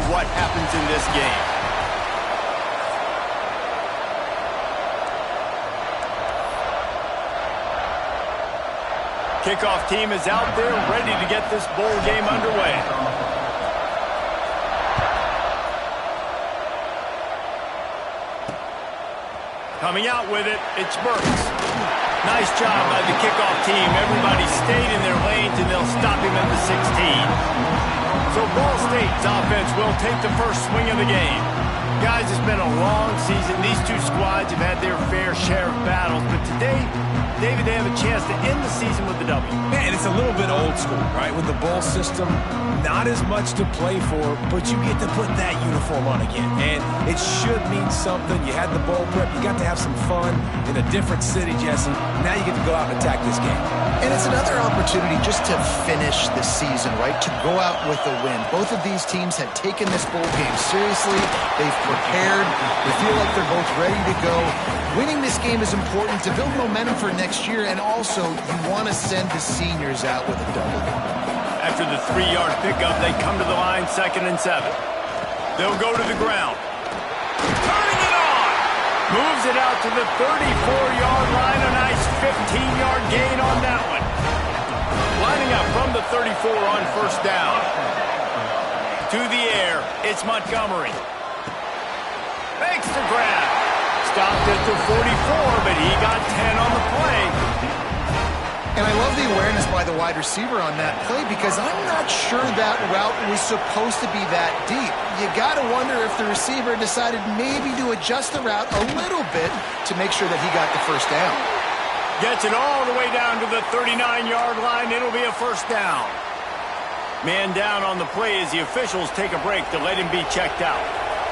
what happens in this game. Kickoff team is out there ready to get this bowl game underway. Coming out with it, it's Burks. Nice job by the kickoff team. Everybody stayed in their lanes, and they'll stop him at the 16. So Ball State's offense will take the first swing of the game. Guys, it's been a long season. These two squads have had their fair share of battles, but today, David, they have a chance to end the season with a W. Man, it's a little bit old school, right? With the bowl system, not as much to play for, but you get to put that uniform on again. And it should mean something. You had the bowl prep. You got to have some fun in a different city, Jesse. Now you get to go out and attack this game. And it's another opportunity just to finish the season, right? To go out with a win. Both of these teams have taken this bowl game seriously. They've prepared. They feel like they're both ready to go. Winning this game is important to build momentum for next year, and also you want to send the seniors out with a W. After the 3-yard pickup, they come to the line, 2nd and 7. They'll go to the ground. Turning it on! Moves it out to the 34-yard line. A nice 15-yard gain on that one. Lining up from the 34 on first down. To the air, it's Montgomery. Makes the grab. Stopped at the 44, but he got 10 on the play. And I love the awareness by the wide receiver on that play, because I'm not sure that route was supposed to be that deep. You got to wonder if the receiver decided maybe to adjust the route a little bit to make sure that he got the first down. Gets it all the way down to the 39-yard line. It'll be a first down. Man down on the play as the officials take a break to let him be checked out.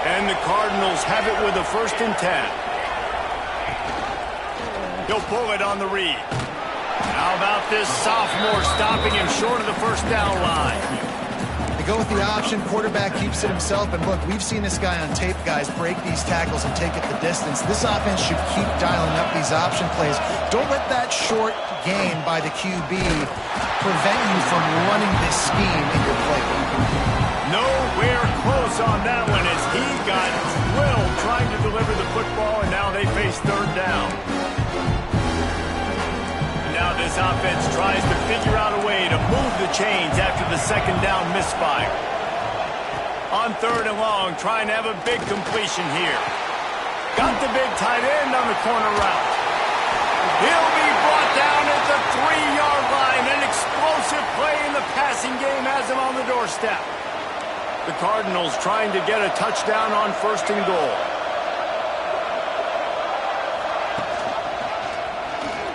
And the Cardinals have it with a 1st and 10. He'll pull it on the read. How about this sophomore stopping him short of the first down line? They go with the option. Quarterback keeps it himself. And look, we've seen this guy on tape, guys, break these tackles and take it the distance. This offense should keep dialing up these option plays. Don't let that short gain by the QB prevent you from running this scheme in your playbook. Nowhere close on that one as he got drilled trying to deliver the football, and now they face 3rd down. Now this offense tries to figure out a way to move the chains after the 2nd down misfire. On 3rd and long, trying to have a big completion here. Got the big tight end on the corner route. He'll be brought down at the 3-yard line. An explosive play in the passing game has him on the doorstep. The Cardinals trying to get a touchdown on 1st and goal.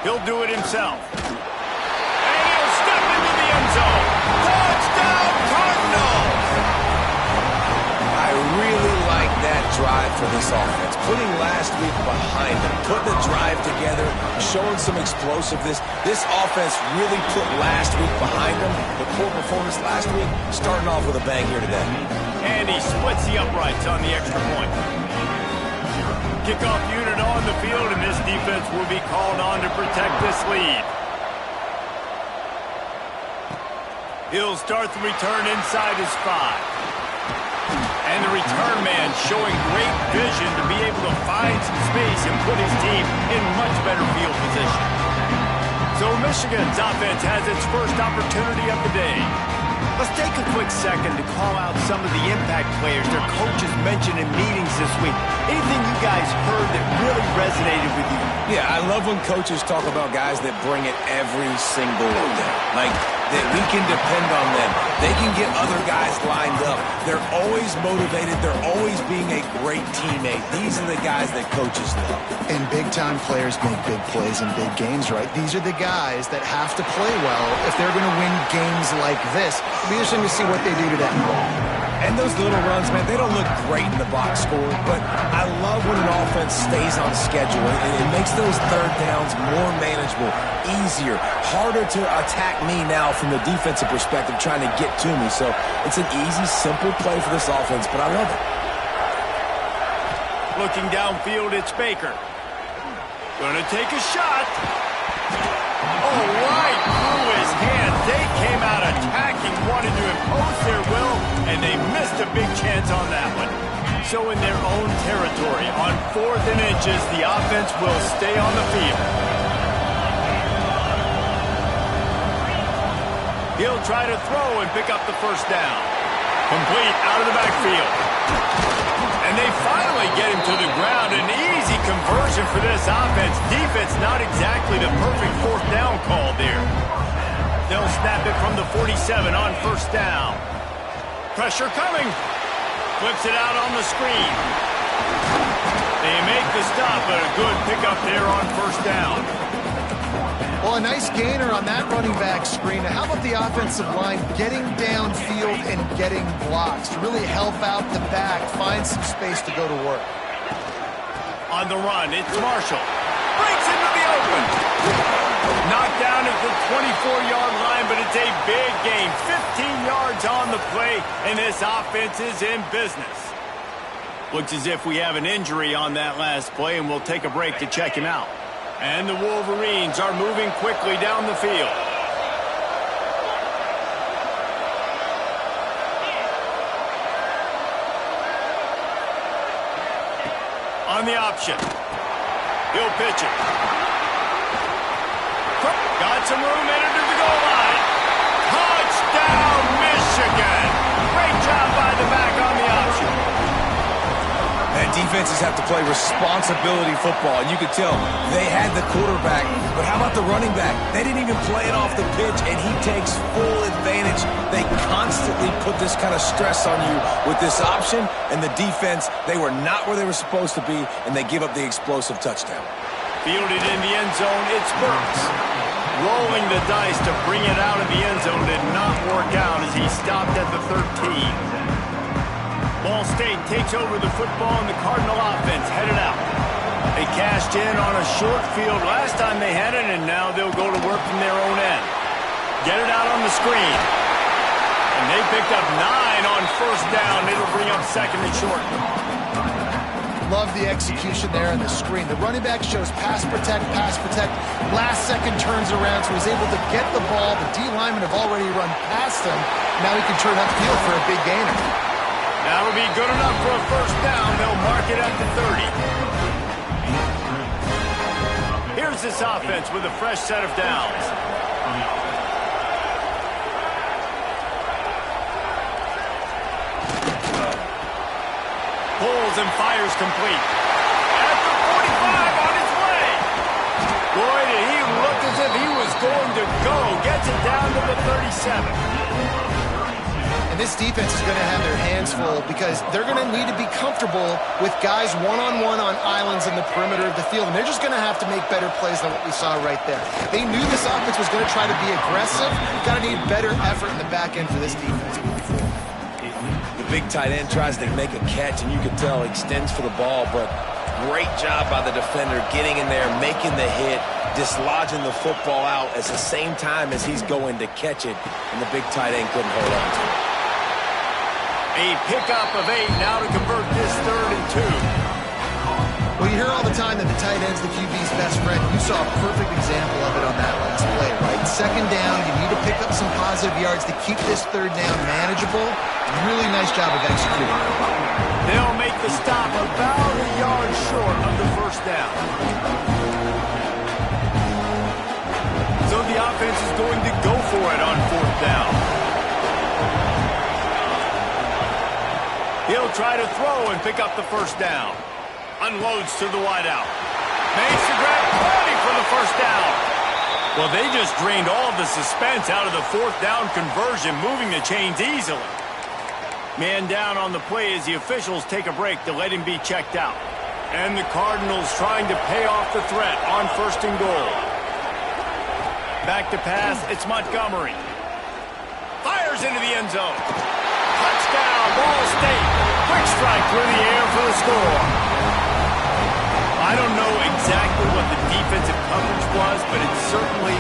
He'll do it himself. And he'll step into the end zone. Touchdown, Cardinals! I really like that drive for this offense. Putting last week behind them, putting the drive together, showing some explosiveness. This offense really put last week behind them. The poor performance last week, starting off with a bang here today. And he splits the uprights on the extra point. Kickoff unit on the field, and this defense will be called on to protect this lead. He'll start the return inside his 5. And the return man showing great vision to be able to find some space and put his team in much better field position. So Michigan's offense has its first opportunity of the day. Let's take a quick second to call out some of the impact players their coaches mentioned in meetings this week. Anything you guys heard that really resonated with you? Yeah, I love when coaches talk about guys that bring it every single day. Like, that we can depend on them. They can get other guys lined up. They're always motivated. They're always being a great teammate. These are the guys that coaches love. And big-time players make big plays in big games, right? These are the guys that have to play well if they're going to win games like this. It'll be interesting to see what they do today. And those little runs, man, they don't look great in the box score, but I love when an offense stays on schedule. It makes those 3rd downs more manageable, easier, harder to attack me now from the defensive perspective trying to get to me. So it's an easy, simple play for this offense, but I love it. Looking downfield, it's Baker. Gonna take a shot. Oh, right through his hands. They came out attacking, wanted to impose their will, and they missed a big chance on so in their own territory. On 4th and inches, the offense will stay on the field. He'll try to throw and pick up the first down. Complete out of the backfield. And they finally get him to the ground. An easy conversion for this offense. Defense not exactly the perfect 4th down call there. They'll snap it from the 47 on first down. Pressure coming. Flips it out on the screen. They make the stop, but a good pickup there on first down. Well, a nice gainer on that running back screen. Now, how about the offensive line getting downfield and getting blocks to really help out the back, find some space to go to work? On the run, it's Marshall. Breaks into the open. Knocked down at the 24-yard line, but it's a big gain. 15 yards on the play, and this offense is in business. Looks as if we have an injury on that last play, and we'll take a break to check him out. And the Wolverines are moving quickly down the field. On the option. He'll pitch it. Got some room, entered to the goal line. Touchdown, Michigan. Great job by the back on the option. And defenses have to play responsibility football. And you could tell they had the quarterback, but how about the running back? They didn't even play it off the pitch, and he takes full advantage. They constantly put this kind of stress on you with this option, and the defense, they were not where they were supposed to be, and they give up the explosive touchdown. Fielded in the end zone, it's Burks. Rolling the dice to bring it out of the end zone did not work out as he stopped at the 13. Ball State takes over the football, and the Cardinal offense headed out. They cashed in on a short field last time they had it, and now they'll go to work from their own end. Get it out on the screen. And they picked up 9 on first down. It'll bring up second and short. Love the execution there on the screen. The running back shows pass protect, pass protect. Last second turns around, so he's able to get the ball. The D linemen have already run past him. Now he can turn upfield for a big gainer. That'll be good enough for a first down. They'll mark it at the 30. Here's this offense with a fresh set of downs. Pulls and fires complete. At the 45 on his way. Boy, did he look as if he was going to go. Gets it down to the 37. This defense is going to have their hands full because they're going to need to be comfortable with guys one-on-one on islands in the perimeter of the field, and they're just going to have to make better plays than what we saw right there. They knew this offense was going to try to be aggressive. Got to need better effort in the back end for this defense. The big tight end tries to make a catch, and you can tell extends for the ball, but great job by the defender getting in there, making the hit, dislodging the football out at the same time as he's going to catch it, and the big tight end couldn't hold on to it. A pickup of 8 now to convert this 3rd and 2. Well, you hear all the time that the tight end's the QB's best friend. You saw a perfect example of it on that last play, right? Second down, you need to pick up some positive yards to keep this 3rd down manageable. Really nice job of executing. They'll make the stop about a yard short of the first down. So the offense is going to go for it on 4th down. He'll try to throw and pick up the first down. Unloads to the wideout. Makes the grab, plenty for the first down. Well, they just drained all the suspense out of the 4th down conversion, moving the chains easily. Man down on the play as the officials take a break to let him be checked out. And the Cardinals trying to pay off the threat on 1st and goal. Back to pass, it's Montgomery. Fires into the end zone. Touchdown, Ball State. Quick strike through the air for the score. I don't know exactly what the defensive coverage was, but it certainly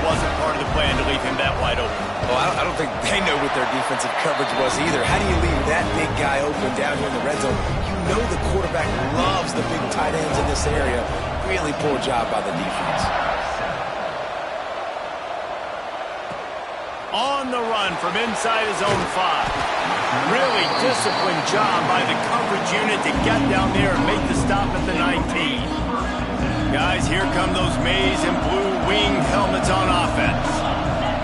wasn't part of the plan to leave him that wide open. Well, I don't think they know what their defensive coverage was either. How do you leave that big guy open down here in the red zone? You know the quarterback loves the big tight ends in this area. Really poor job by the defense. On the run from inside his own 5. Really disciplined job by the coverage unit to get down there and make the stop at the 19. Guys, here come those maize and blue wing helmets on offense.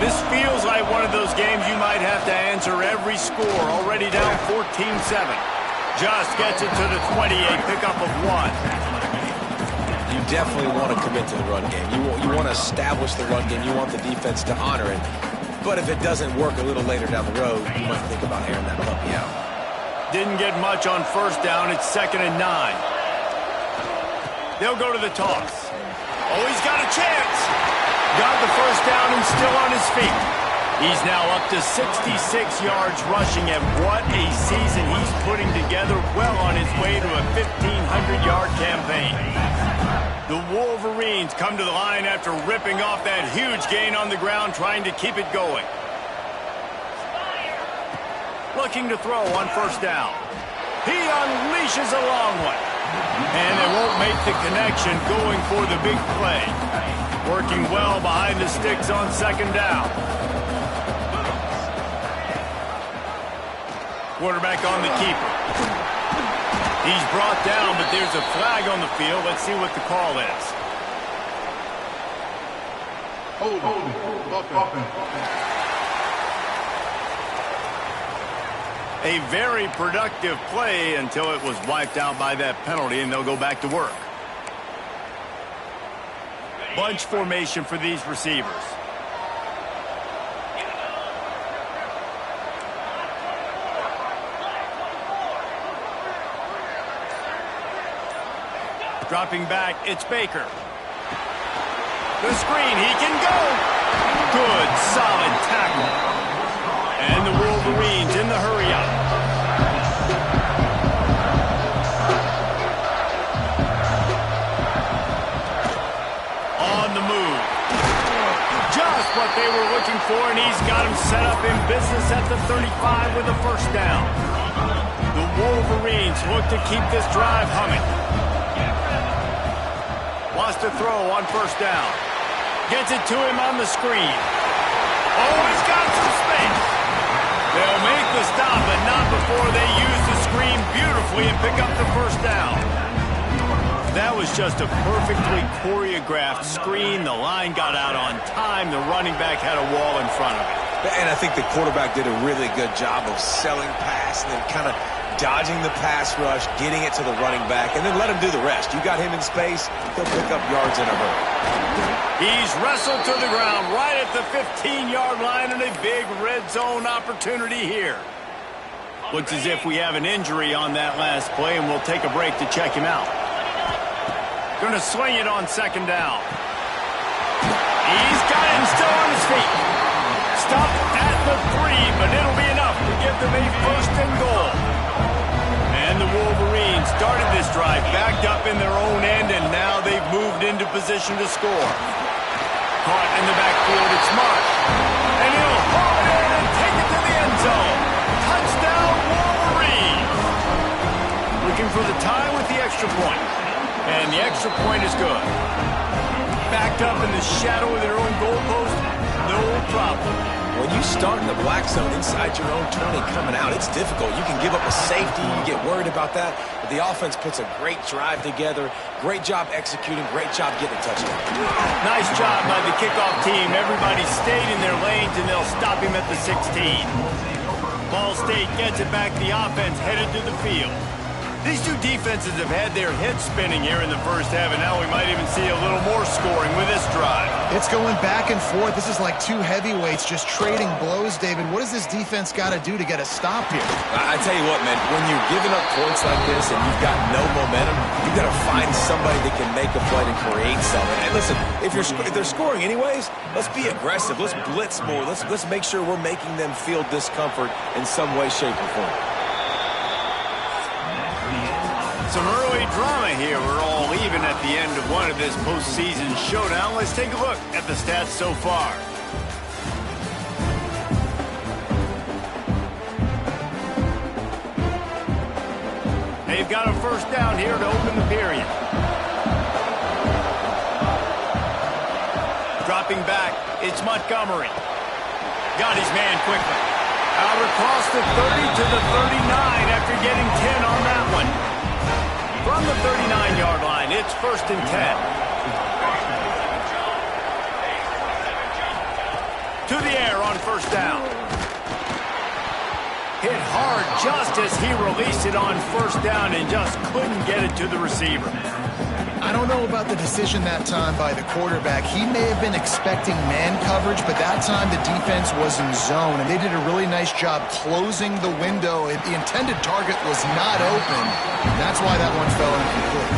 This feels like one of those games you might have to answer every score. Already down 14-7. Just gets it to the 28, pickup of 1. You definitely want to commit to the run game. You want to establish the run game. You want the defense to honor it. But if it doesn't work a little later down the road, you might think about airing that puppy out. Didn't get much on first down. It's 2nd and 9. They'll go to the toss. Oh, he's got a chance. Got the first down and still on his feet. He's now up to 66 yards rushing, and what a season he's putting together, well on his way to a 1,500-yard campaign. The Wolverines come to the line after ripping off that huge gain on the ground, trying to keep it going. Looking to throw on first down. He unleashes a long one. And they won't make the connection going for the big play. Working well behind the sticks on 2nd down. Quarterback on the keeper. He's brought down, but there's a flag on the field. Let's see what the call is. A very productive play until it was wiped out by that penalty, and they'll go back to work. Bunch formation for these receivers. Dropping back, it's Baker. The screen, he can go. Good, solid tackle. And the Wolverines in the hurry-up. On the move. Just what they were looking for, and he's got him set up in business at the 35 with a first down. The Wolverines look to keep this drive humming. Wants to throw on first down. Gets it to him on the screen. Oh, he's got some space. They'll make the stop, but not before they use the screen beautifully and pick up the first down. That was just a perfectly choreographed screen. The line got out on time. The running back had a wall in front of it. And I think the quarterback did a really good job of selling pass and then kind of dodging the pass rush, getting it to the running back, and then let him do the rest. You got him in space, he'll pick up yards in a hurry. He's wrestled to the ground right at the 15-yard line, and a big red zone opportunity here. Looks as if we have an injury on that last play, and we'll take a break to check him out. Going to swing it on 2nd down. He's got him still on his feet. Stop at the 3, but it'll be enough to give them a 1st and goal. And the Wolverines started this drive backed up in their own end, and now they've moved into position to score. Caught in the backfield, it's Marsh. And he'll haul it in and take it to the end zone. Touchdown, Wolverines! Looking for the tie with the extra point. And the extra point is good. Backed up in the shadow of their own goalpost, no problem. When you start in the black zone inside your own 20 coming out, it's difficult. You can give up a safety, you get worried about that. But the offense puts a great drive together. Great job executing, great job getting a touchdown. Nice job by the kickoff team. Everybody stayed in their lanes, and they'll stop him at the 16. Ball State gets it back. The offense headed to the field. These two defenses have had their heads spinning here in the first half, and now we might even see a little more scoring with this drive. It's going back and forth. This is like two heavyweights just trading blows, David. What does this defense got to do to get a stop here? I tell you what, man, when you're giving up points like this and you've got no momentum, you've got to find somebody that can make a play and create something. And listen, if they're scoring anyways, let's be aggressive. Let's blitz more. Let's make sure we're making them feel discomfort in some way, shape, or form. Some early drama here. We're all even at the end of one of this postseason showdown. Let's take a look at the stats so far. They've got a first down here to open the period. Dropping back, it's Montgomery. Got his man quickly. Out across the 30 to the 39 after getting 10 on that one. From the 39-yard line, it's 1st and 10. To the air on 1st down. Hit hard just as he released it on 1st down and just couldn't get it to the receiver. I don't know about the decision that time by the quarterback. He may have been expecting man coverage, but that time the defense was in zone, and they did a really nice job closing the window. The intended target was not open. That's why that one fell incomplete.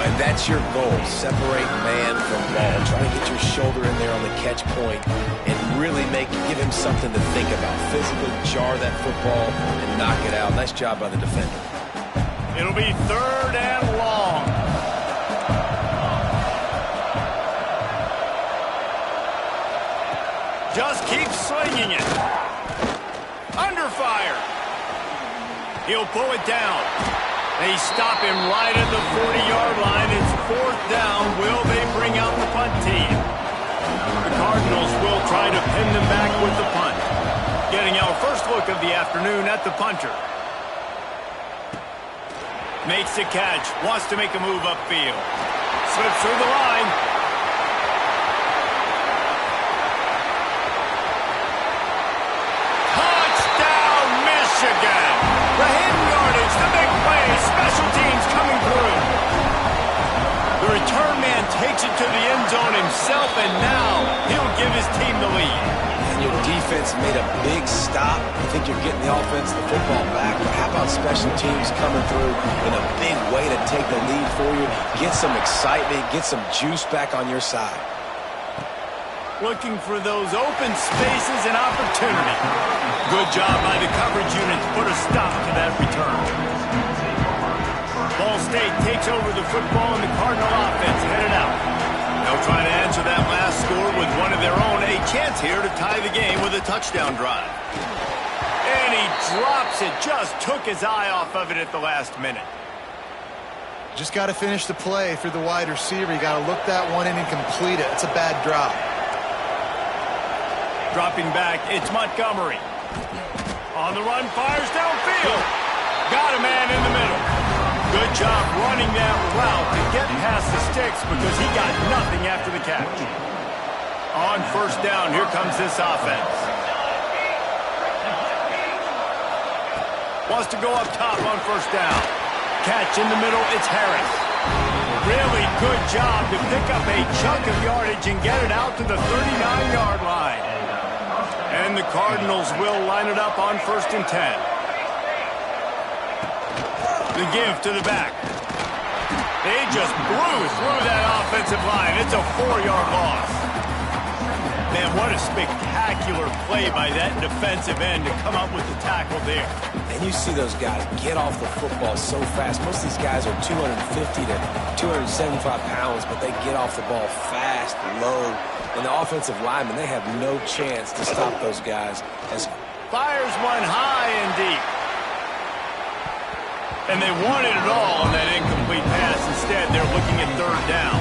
And that's your goal, separate man from ball. Try to get your shoulder in there on the catch point and really give him something to think about. Physically jar that football and knock it out. Nice job by the defender. It'll be 3rd and long. Just keep slinging it. Under fire. He'll pull it down. They stop him right at the 40-yard line. It's 4th down. Will they bring out the punt team? The Cardinals will try to pin them back with the punt. Getting our first look of the afternoon at the punter. Makes the catch. Wants to make a move upfield. Slips through the line. Touchdown, Michigan! The hidden yardage, the big play, special teams coming through. The return man takes it to the end zone himself, and now he'll give his team the lead. And your defense made a big stop. I think you're getting the offense, the football back. But how about special teams coming through in a big way to take the lead for you? Get some excitement, get some juice back on your side. Looking for those open spaces and opportunity. Good job by the coverage unit to put a stop to that return. Ball State takes over the football and the Cardinal offense headed out. They'll try to answer that last score with one of their own. A chance here to tie the game with a touchdown drive. And he drops it. Just took his eye off of it at the last minute. Just got to finish the play for the wide receiver. You got to look that one in and complete it. It's a bad drop. Dropping back, it's Montgomery. On the run, fires downfield. Got a man in the middle. Good job running that route to get past the sticks because he got nothing after the catch. On 1st down, here comes this offense. Wants to go up top on 1st down. Catch in the middle, it's Harris. Really good job to pick up a chunk of yardage and get it out to the 39-yard line. And the Cardinals will line it up on 1st and 10. The give to the back. They just blew through that offensive line. It's a 4-yard loss. Man, what a spectacular play by that defensive end to come up with the tackle there. And you see those guys get off the football so fast. Most of these guys are 250 to 275 pounds, but they get off the ball fast, low. And the offensive linemen, they have no chance to stop those guys. Fires one high and deep. And they wanted it all on that incomplete pass. Instead, they're looking at 3rd down.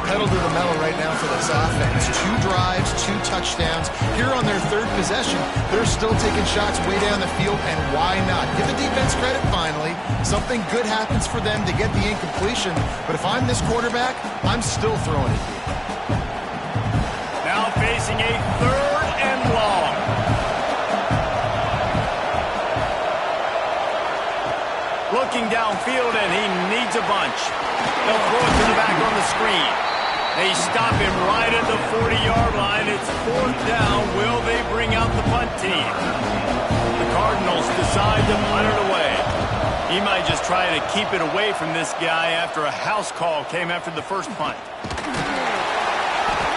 Pedal to the metal right now for this offense. 2 drives, 2 touchdowns. Here on their 3rd possession, they're still taking shots way down the field, and why not? Give the defense credit finally. Something good happens for them to get the incompletion, but if I'm this quarterback, I'm still throwing it deep. Now facing a 3rd and long. Looking downfield, and he needs a bunch. They'll throw it to the back on the screen. They stop him right at the 40-yard line. It's 4th down. Will they bring out the punt team? The Cardinals decide to punt it away. He might just try to keep it away from this guy after a house call came after the first punt.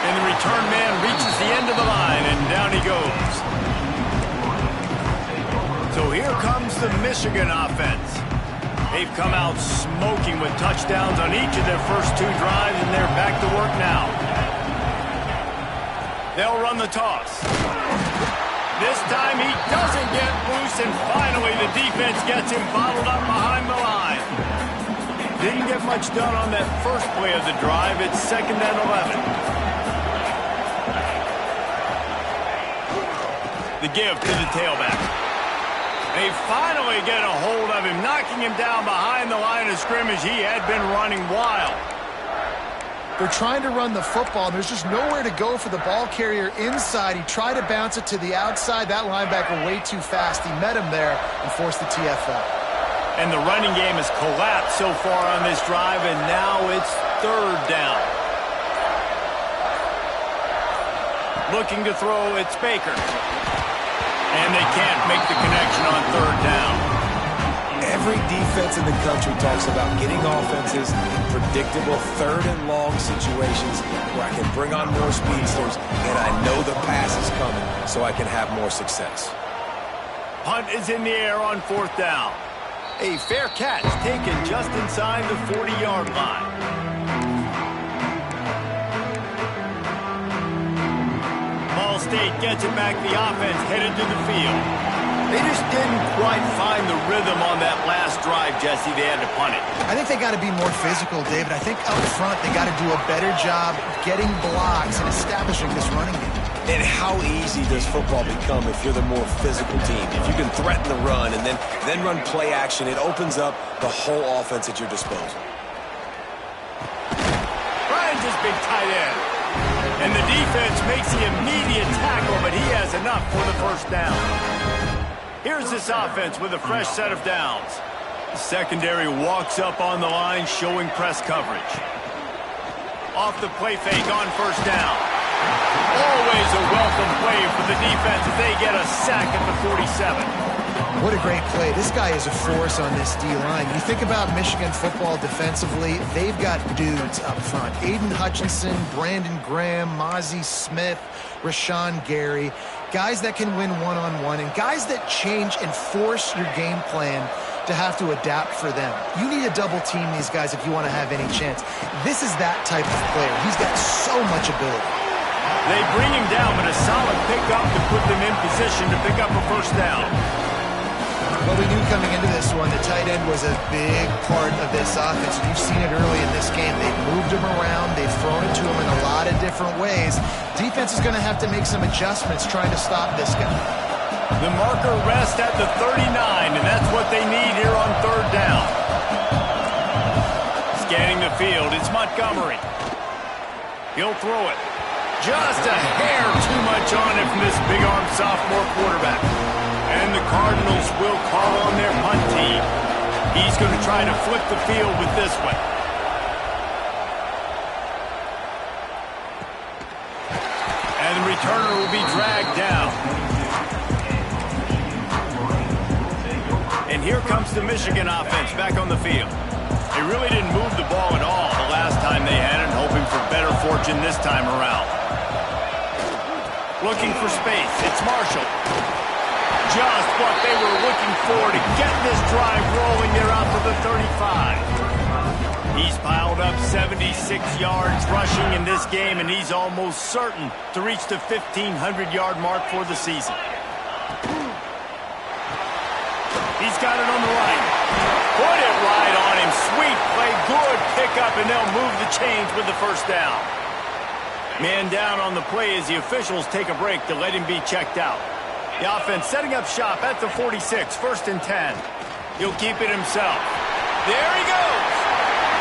And the return man reaches the end of the line, and down he goes. So here comes the Michigan offense. They've come out smoking with touchdowns on each of their first 2 drives, and they're back to work now. They'll run the toss. This time he doesn't get loose, and finally the defense gets him bottled up behind the line. Didn't get much done on that first play of the drive. It's 2nd and 11. The give to the tailback. They finally get a hold of him, knocking him down behind the line of scrimmage. He had been running wild. They're trying to run the football, and there's just nowhere to go for the ball carrier inside. He tried to bounce it to the outside. That linebacker way too fast. He met him there and forced the TFL. And the running game has collapsed so far on this drive, and now it's third down. Looking to throw, it's Baker. And they can't make the connection on third down. Every defense in the country talks about getting offenses in predictable third and long situations where I can bring on more speedsters and I know the pass is coming so I can have more success. Punt is in the air on fourth down. A fair catch taken just inside the 40-yard line. Ball State gets it back. The offense headed to the field. They just didn't quite find the rhythm on that last drive, Jesse. They had to punt it. I think they got to be more physical, David. I think up front they got to do a better job getting blocks and establishing this running game. And how easy does football become if you're the more physical team? If you can threaten the run and then run play action, it opens up the whole offense at your disposal. Ryan's just big tight end. And the defense makes the immediate tackle, but he has enough for the first down. Here's this offense with a fresh set of downs. The secondary walks up on the line, showing press coverage. Off the play fake on first down. Always a welcome play for the defense as they get a sack at the 47. What a great play. This guy is a force on this D-line. You think about Michigan football defensively, they've got dudes up front. Aiden Hutchinson, Brandon Graham, Mozzie Smith, Rashawn Gary. Guys that can win one-on-one and guys that change and force your game plan to have to adapt for them. You need to double team these guys if you want to have any chance. This is that type of player. He's got so much ability. They bring him down, but a solid pickup to put them in position to pick up a first down. Well, we knew coming into this one, the tight end was a big part of this offense. You've seen it early in this game. They've moved him around. They've thrown it to him in a lot of different ways. Defense is going to have to make some adjustments trying to stop this guy. The marker rests at the 39, and that's what they need here on third down. Scanning the field, it's Montgomery. He'll throw it. Just a hair too much on it from this big-arm sophomore quarterback. And the Cardinals will call on their punt team. He's going to try to flip the field with this one. And the returner will be dragged down. And here comes the Michigan offense back on the field. They really didn't move the ball at all the last time they had it, hoping for better fortune this time around. Looking for space. It's Marshall. Just what they were looking for to get this drive rolling. They're out to the 35. He's piled up 76 yards rushing in this game, and he's almost certain to reach the 1,500-yard mark for the season. He's got it on the right. Put it right on him. Sweet play. Good pickup, and they'll move the chains with the first down. Man down on the play as the officials take a break to let him be checked out. The offense setting up shop at the 46, 1st and 10. He'll keep it himself. There he goes.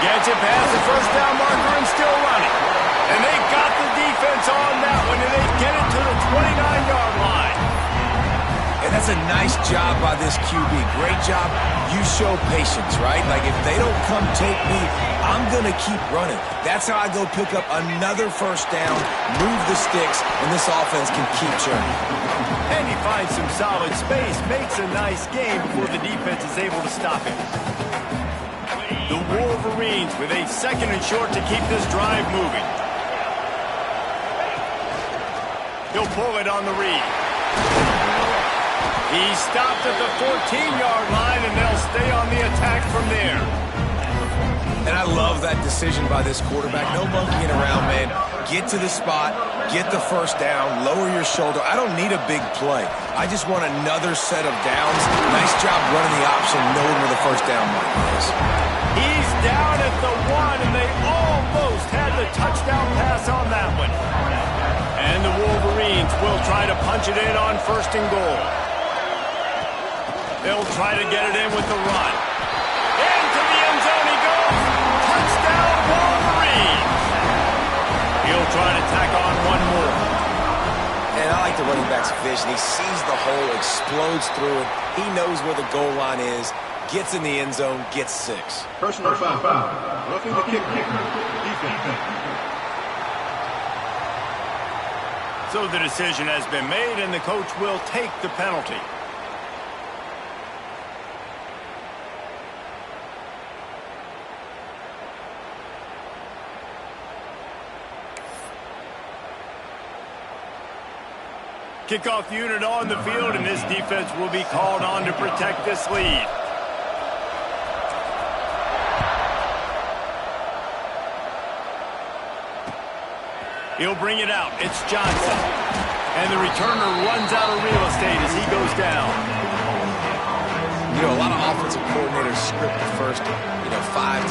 Gets it past the first down marker and still running. And they got the defense on that one, and they get it to the 29-yard line. And that's a nice job by this QB. Great job. You show patience, right? Like, if they don't come take me, I'm going to keep running. That's how I go pick up another first down, move the sticks, and this offense can keep churning. And he finds some solid space, makes a nice game before the defense is able to stop him. The Wolverines with a 2nd and short to keep this drive moving. He'll pull it on the read. He stopped at the 14-yard line, and they'll stay on the attack from there. And I love that decision by this quarterback. No monkeying around, man. Get to the spot, get the first down, lower your shoulder. I don't need a big play. I just want another set of downs. Nice job running the option, knowing where the first down marker is. He's down at the 1, and they almost had the touchdown pass on that one. And the Wolverines Marines will try to punch it in on 1st and goal. They'll try to get it in with the run. Into the end zone he goes. Touchdown, Wolverines. He'll try to tack on one more. And I like the running back's vision. He sees the hole, explodes through it. He knows where the goal line is, gets in the end zone, gets 6. Personal foul. Roughing the kicker. Defense. So the decision has been made, and the coach will take the penalty. Kickoff unit on the field, and this defense will be called on to protect this lead. He'll bring it out. It's Johnson. And the returner runs out of real estate as he goes down. You know, a lot of offensive coordinators script the first, 5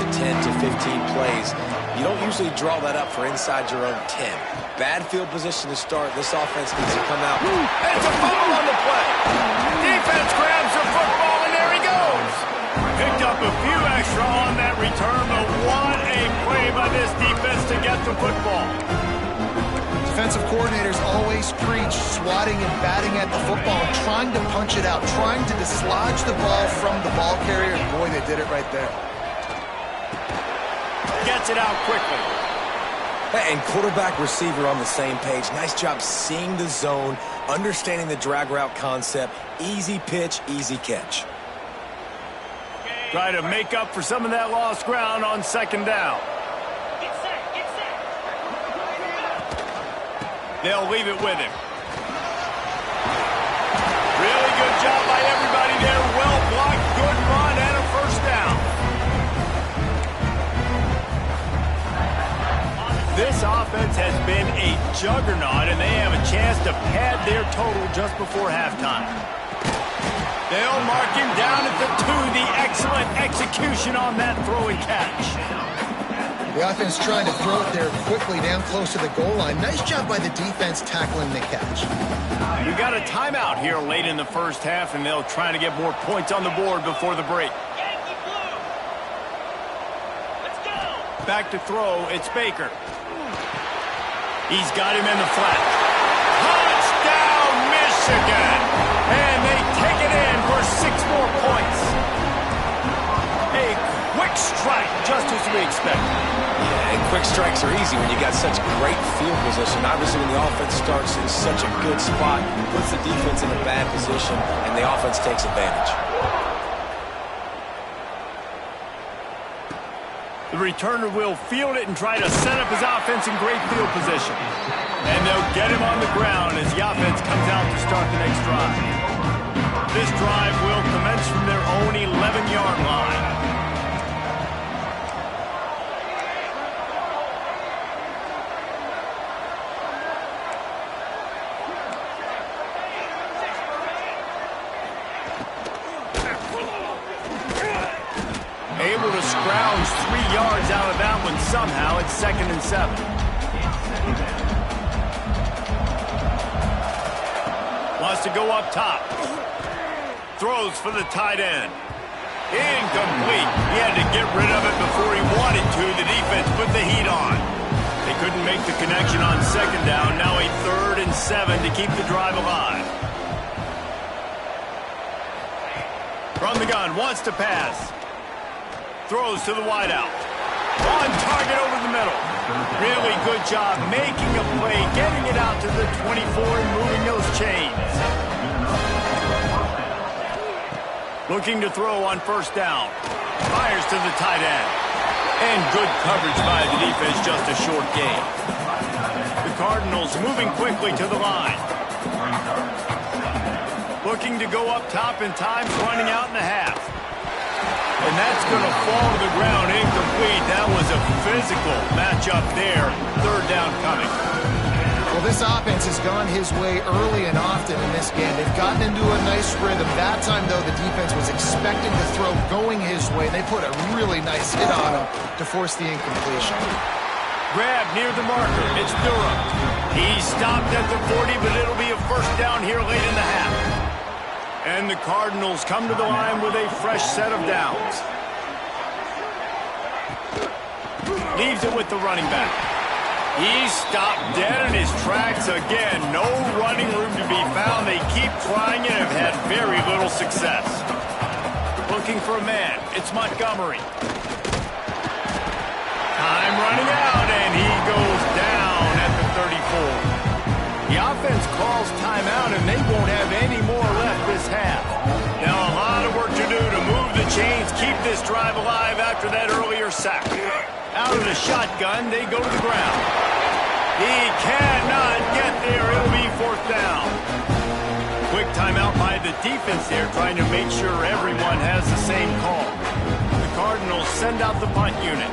to 10 to 15 plays. You don't usually draw that up for inside your own 10. Bad field position to start. This offense needs to come out. And it's a fumble on the play. Defense grabs the football, and there he goes. Picked up a few extra on that return, but what a play by this defense to get the football. Defensive coordinators always preach swatting and batting at the football, trying to punch it out, trying to dislodge the ball from the ball carrier, and boy, they did it right there. Gets it out quickly. And quarterback receiver on the same page. Nice job seeing the zone, understanding the drag route concept. Easy pitch, easy catch. Try to make up for some of that lost ground on 2nd down. They'll leave it with him. Really good job by everybody there. Well blocked, good run, and a 1st down. This offense has been a juggernaut, and they have a chance to pad their total just before halftime. They'll mark him down at the 2. The excellent execution on that throw and catch. The offense trying to throw it there quickly down close to the goal line. Nice job by the defense tackling the catch. We got a timeout here late in the 1st half, and they'll try to get more points on the board before the break. Back to throw, it's Baker. He's got him in the flat. Touchdown, Michigan! And they take it in for 6 more points. A quick strike, just as we expected. Yeah, and quick strikes are easy when you got such great field position. Obviously, when the offense starts in such a good spot, puts the defense in a bad position, and the offense takes advantage. The returner will field it and try to set up his offense in great field position. And they'll get him on the ground as the offense comes out to start the next drive. This drive will commence from their own 11-yard line. Able to scrounge 3 yards out of that one somehow. It's 2nd and 7. Wants to go up top. Throws for the tight end. Incomplete. He had to get rid of it before he wanted to. The defense put the heat on. They couldn't make the connection on 2nd down. Now a 3rd and 7 to keep the drive alive. From the gun, wants to pass. Throws to the wideout. On target over the middle. Really good job making a play, getting it out to the 24 and moving those chains. Looking to throw on 1st down. Fires to the tight end. And good coverage by the defense, just a short gain. The Cardinals moving quickly to the line. Looking to go up top in time, running out in the half. And that's going to fall to the ground incomplete. That was a physical matchup there. 3rd down coming. Well, this offense has gone his way early and often in this game. They've gotten into a nice rhythm. That time, though, the defense was expecting the throw going his way. They put a really nice hit on him to force the incompletion. Grab near the marker. It's Durham. He stopped at the 40, but it'll be a first down here late in the half. And the Cardinals come to the line with a fresh set of downs. Leaves it with the running back. He stopped dead in his tracks again. No running room to be found. They keep trying and have had very little success. Looking for a man. It's Montgomery. Time running out, and he goes down at the 34. The offense calls timeout, and they won't have any more left this half. Now a lot of work to do to move the chains, keep this drive alive after that earlier sack. Out of the shotgun, they go to the ground. He cannot get there. It'll be fourth down. Quick timeout by the defense there, trying to make sure everyone has the same call. The Cardinals send out the punt unit.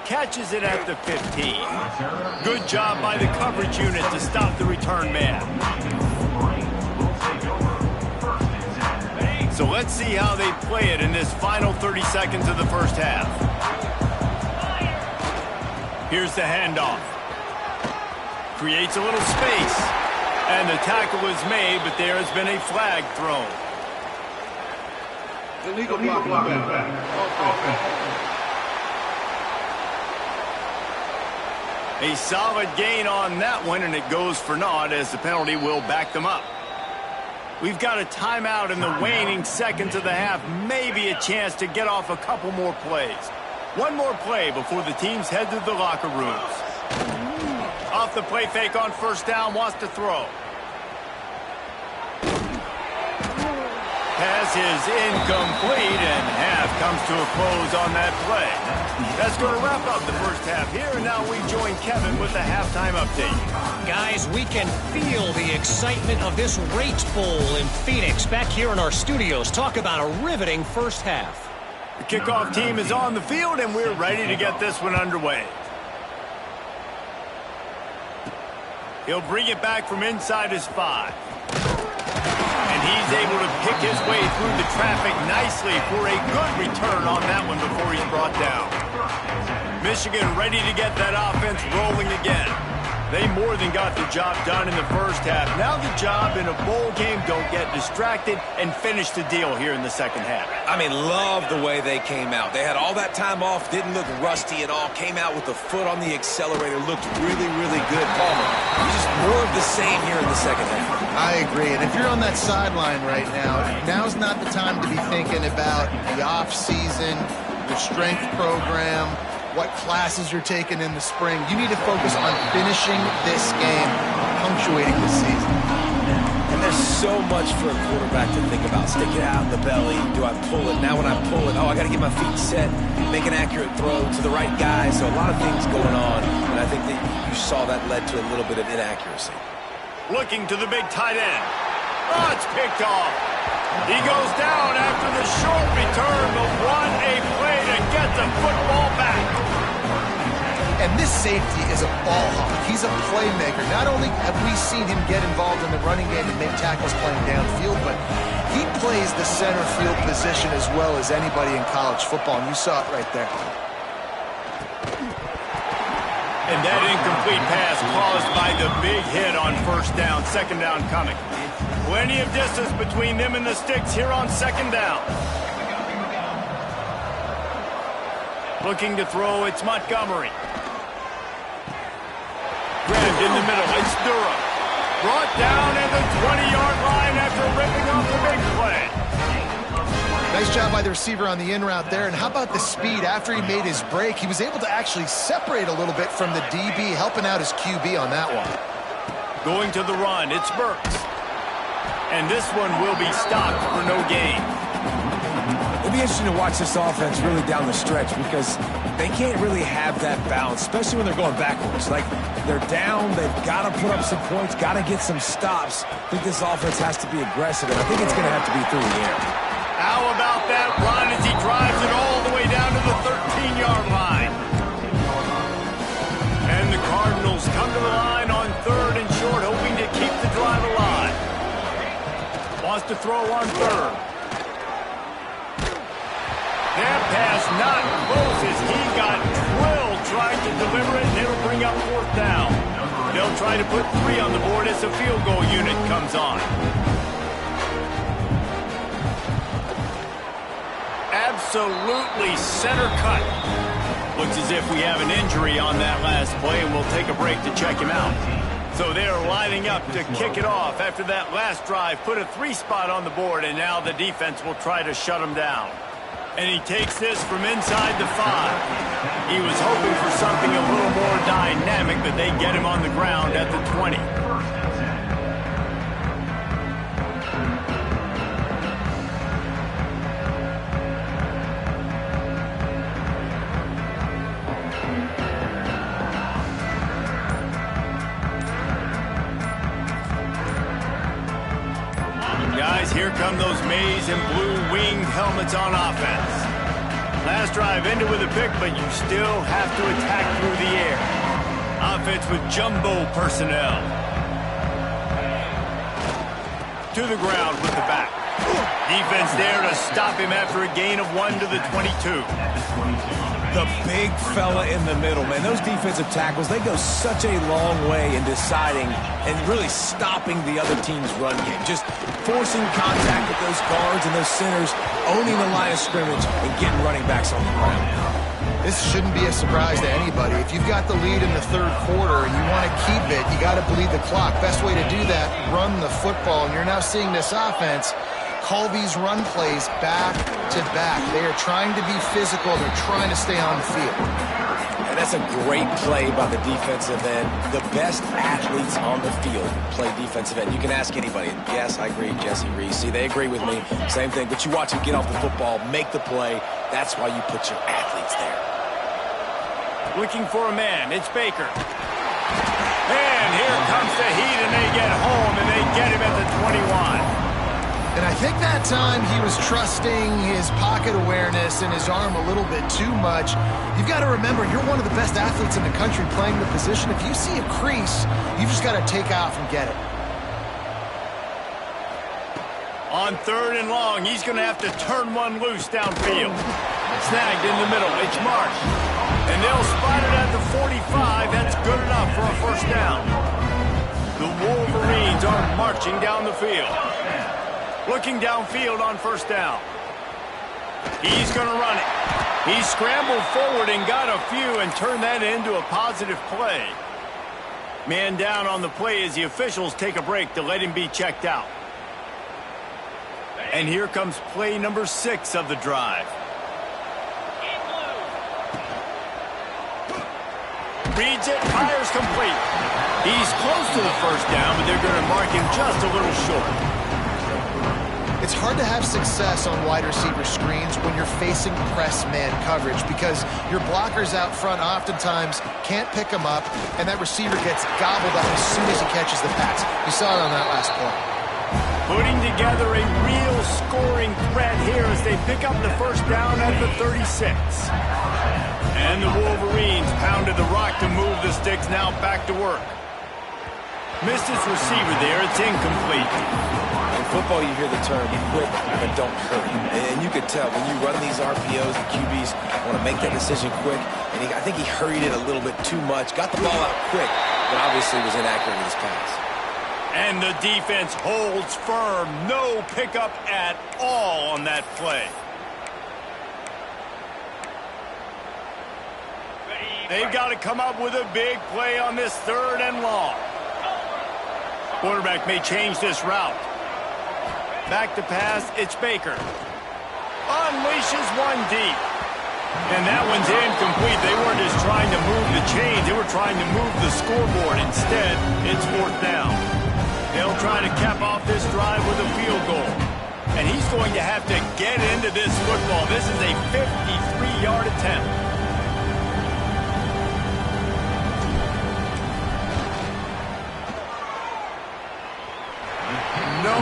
Catches it at the 15. Good job by the coverage unit to stop the return man. So let's see how they play it in this final 30 seconds of the first half. Here's the handoff. Creates a little space. And the tackle is made, but there has been a flag thrown. Illegal block. A solid gain on that one, and it goes for naught as the penalty will back them up. We've got a timeout in the waning seconds of the half. Maybe a chance to get off a couple more plays. One more play before the teams head to the locker rooms. Off the play fake on first down, wants to throw. Pass is incomplete, and half comes to a close on that play. That's going to wrap up the first half here, and now we join Kevin with the halftime update. Guys, we can feel the excitement of this Rate Bowl in Phoenix back here in our studios. Talk about a riveting first half. The kickoff team is on the field, and we're ready to get this one underway. He'll bring it back from inside his 5. And he's able to pick his way through the traffic nicely for a good return on that one before he's brought down. Michigan ready to get that offense rolling again. They more than got the job done in the first half. Now the job in a bowl game, don't get distracted and finish the deal here in the second half. I mean, love the way they came out. They had all that time off, didn't look rusty at all, came out with the foot on the accelerator, looked really, really good. Palmer, just more of the same here in the second half. I agree, and if you're on that sideline right now, now's not the time to be thinking about the off-season, your strength program, what classes you're taking in the spring. You need to focus on finishing this game, punctuating the season. And there's so much for a quarterback to think about. Stick it out in the belly. Do I pull it? Now when I pull it, I got to get my feet set, make an accurate throw to the right guy. So a lot of things going on, and I think that you saw that led to a little bit of inaccuracy. Looking to the big tight end. Oh, it's picked off. He goes down after the short return, but what a play to get the football back. And this safety is a ball hawk. He's a playmaker. Not only have we seen him get involved in the running game and make tackles playing downfield, but he plays the center field position as well as anybody in college football, and you saw it right there. And that incomplete pass caused by the big hit on first down, second down coming. Plenty of distance between them and the sticks here on second down. Looking to throw, it's Montgomery. Grabbed in the middle, it's Durham. Brought down at the 20-yard line after ripping off the big play. Nice job by the receiver on the in route there. And how about the speed? After he made his break, he was able to actually separate a little bit from the DB, helping out his QB on that one. Going to the run, it's Burks. And this one will be stopped for no gain. It'll be interesting to watch this offense really down the stretch because they can't really have that balance, especially when they're going backwards. Like, they're down, they've got to put up some points, got to get some stops. I think this offense has to be aggressive, and I think it's going to have to be through the air. How about that run as he drives it all the way down to the 13-yard line? And the Cardinals come to the line on third and short, hoping to keep the drive alive. Wants to throw on third. That pass just not close as he got drilled trying to deliver it, and it'll bring up 4th down. They'll try to put 3 on the board as the field goal unit comes on. Absolutely center cut. Looks as if we have an injury on that last play, and we'll take a break to check him out. So they're lining up to kick it off after that last drive. Put a 3 spot on the board, and now the defense will try to shut him down. And he takes this from inside the 5. He was hoping for something a little more dynamic, but they get him on the ground at the 20. Guys, here come those maize and blue winged helmets on offense. Last drive ended with a pick, but you still have to attack through the air. Offense with jumbo personnel. To the ground with the back. Defense there to stop him after a gain of 1 to the 22. The big fella in the middle, man. Those defensive tackles, they go such a long way in deciding and really stopping the other team's run game. Just forcing contact with those guards and those centers, owning the line of scrimmage, and getting running backs on the ground. This shouldn't be a surprise to anybody. If you've got the lead in the 3rd quarter and you want to keep it, you got to bleed the clock. Best way to do that, run the football. And you're now seeing this offense call these run plays back to back. They are trying to be physical. They're trying to stay on the field. And that's a great play by the defensive end. The best athletes on the field play defensive end. You can ask anybody. Yes, I agree, Jesse Reese. See, they agree with me. Same thing. But you watch them get off the football, make the play. That's why you put your athletes there. Looking for a man. It's Baker. And here comes the heat, and they get home, and they get him at the 21. And I think that time he was trusting his pocket awareness and his arm a little bit too much. You've got to remember, you're one of the best athletes in the country playing the position. If you see a crease, you've just got to take off and get it. On 3rd and long, he's going to have to turn one loose downfield. Snagged in the middle. It's Marsh. And they'll spot it at the 45. That's good enough for a 1st down. The Wolverines are marching down the field. Looking downfield on 1st down. He's going to run it. He scrambled forward and got a few and turned that into a positive play. Man down on the play as the officials take a break to let him be checked out. And here comes play number 6 of the drive. Reads it, fires complete. He's close to the 1st down, but they're going to mark him just a little short. It's hard to have success on wide receiver screens when you're facing press man coverage because your blockers out front oftentimes can't pick them up, and that receiver gets gobbled up as soon as he catches the pass. You saw it on that last play. Putting together a real scoring threat here as they pick up the 1st down at the 36. And the Wolverines pounded the rock to move the sticks, now back to work. Missed his receiver there. It's incomplete. In football, you hear the term quick but don't hurry. And you could tell when you run these RPOs, the QBs want to make that decision quick. And I think he hurried it a little bit too much. Got the ball out quick, but obviously was inaccurate with his pass. And the defense holds firm. No pickup at all on that play. They've got to come up with a big play on this 3rd and long. Quarterback may change this route. Back to pass, it's Baker. Unleashes one deep. And that one's incomplete. They weren't just trying to move the chains. They were trying to move the scoreboard. Instead, it's 4th down. They'll try to cap off this drive with a field goal. And he's going to have to get into this football. This is a 53-yard attempt. No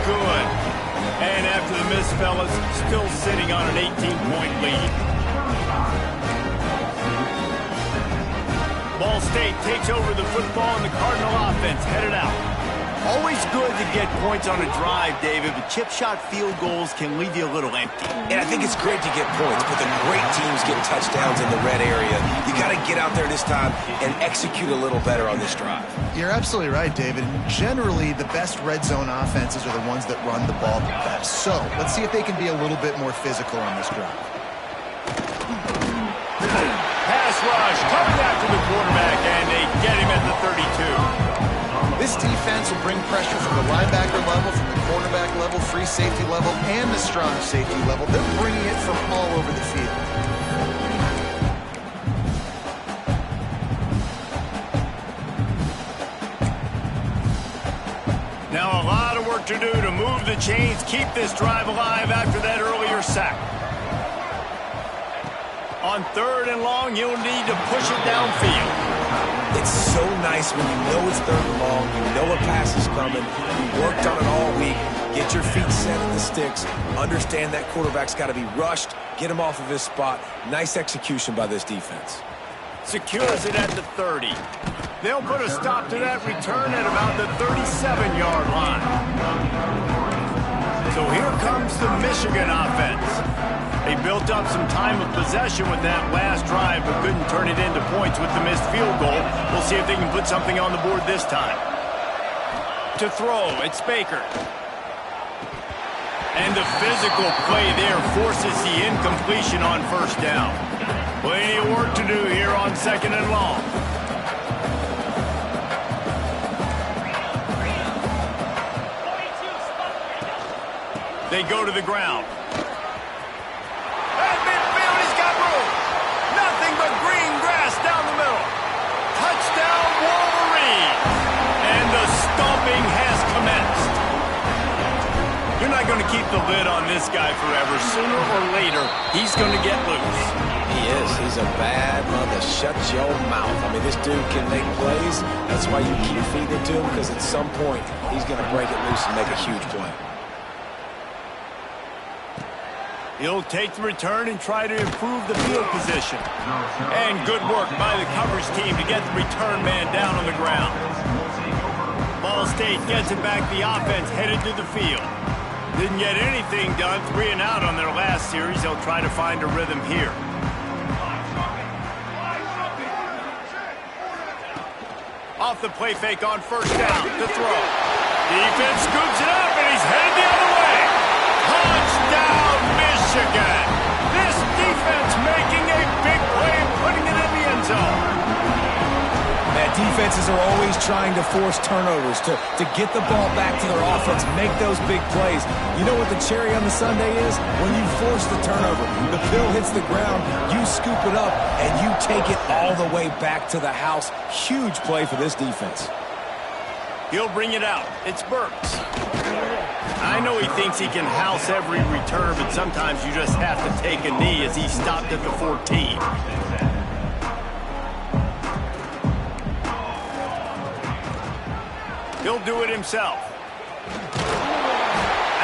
good. And after the miss, fellas, still sitting on an 18-point lead. Ball State takes over the football, and the Cardinal offense headed out. Always good to get points on a drive, David, but chip shot field goals can leave you a little empty. And I think it's great to get points, but the great teams get touchdowns in the red area. You got to get out there this time and execute a little better on this drive. You're absolutely right, David. Generally, the best red zone offenses are the ones that run the ball the best. So let's see if they can be a little bit more physical on this drive. Pass rush, coming after the quarterback, and they get him at the 32. This defense will bring pressure from the linebacker level, from the cornerback level, free safety level, and the strong safety level. They're bringing it from all over the field. Now a lot of work to do to move the chains, keep this drive alive after that earlier sack. On 3rd and long, you'll need to push it downfield. It's so nice when you know it's 3rd and long, you know a pass is coming, you worked on it all week, get your feet set at the sticks, understand that quarterback's got to be rushed, get him off of his spot. Nice execution by this defense. Secures it at the 30. They'll put a stop to that return at about the 37-yard line. So here comes the Michigan offense. They built up some time of possession with that last drive, but couldn't turn it into points with the missed field goal. We'll see if they can put something on the board this time. To throw, it's Baker. And the physical play there forces the incompletion on 1st down. Plenty of work to do here on 2nd and long. They go to the ground. At midfield, he's got room. Nothing but green grass down the middle. Touchdown, Wolverine. And the stomping has commenced. You're not going to keep the lid on this guy forever. Sooner or later, he's going to get loose. He is. He's a bad mother. Shut your mouth. I mean, this dude can make plays. That's why you keep feeding it to him, because at some point, he's going to break it loose and make a huge play. He'll take the return and try to improve the field position. And good work by the coverage team to get the return man down on the ground. Ball State gets it back. The offense headed to the field. Didn't get anything done. 3 and out on their last series. They'll try to find a rhythm here. Off the play fake on 1st down to throw. Defense scoops it up and he's headed the other way. Touchdown, Michigan. This defense making a big play and putting it in the end zone. Man, defenses are always trying to force turnovers, to get the ball back to their offense, make those big plays. You know what the cherry on the sundae is? When you force the turnover, the pill hits the ground, you scoop it up, and you take it all the way back to the house. Huge play for this defense. He'll bring it out. It's Burks. I know he thinks he can house every return, but sometimes you just have to take a knee as he stopped at the 14. He'll do it himself.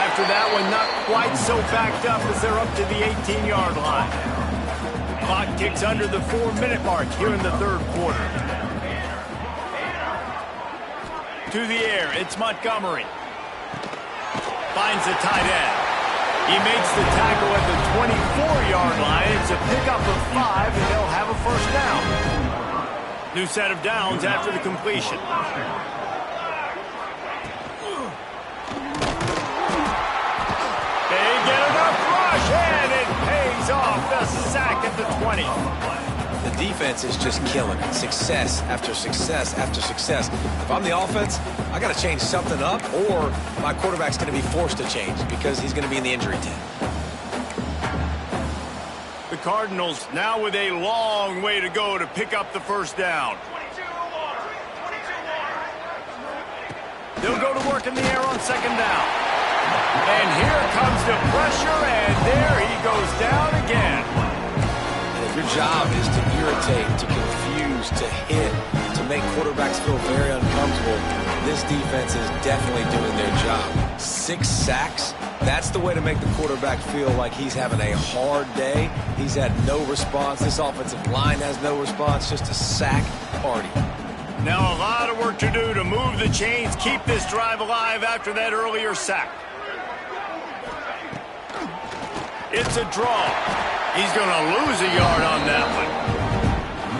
After that one, not quite so backed up as they're up to the 18-yard line. Clock ticks under the 4-minute mark here in the 3rd quarter. To the air, it's Montgomery. Finds the tight end. He makes the tackle at the 24-yard line. It's a pickup of 5, and they'll have a 1st down. New set of downs after the completion. They get enough rush, and it pays off. The sack at the 20. The defense is just killing it. Success after success after success. If I'm the offense, I got to change something up, or my quarterback's going to be forced to change because he's going to be in the injury tent. The Cardinals now with a long way to go to pick up the 1st down. They'll go to work in the air on 2nd down. And here comes the pressure, and there he goes down again. If your job is to irritate, to confuse, to hit, to make quarterbacks feel very uncomfortable, this defense is definitely doing their job. 6 sacks, that's the way to make the quarterback feel like he's having a hard day. He's had no response. This offensive line has no response, just a sack party. Now a lot of work to do to move the chains, keep this drive alive after that earlier sack. It's a draw. He's going to lose a yard on that one.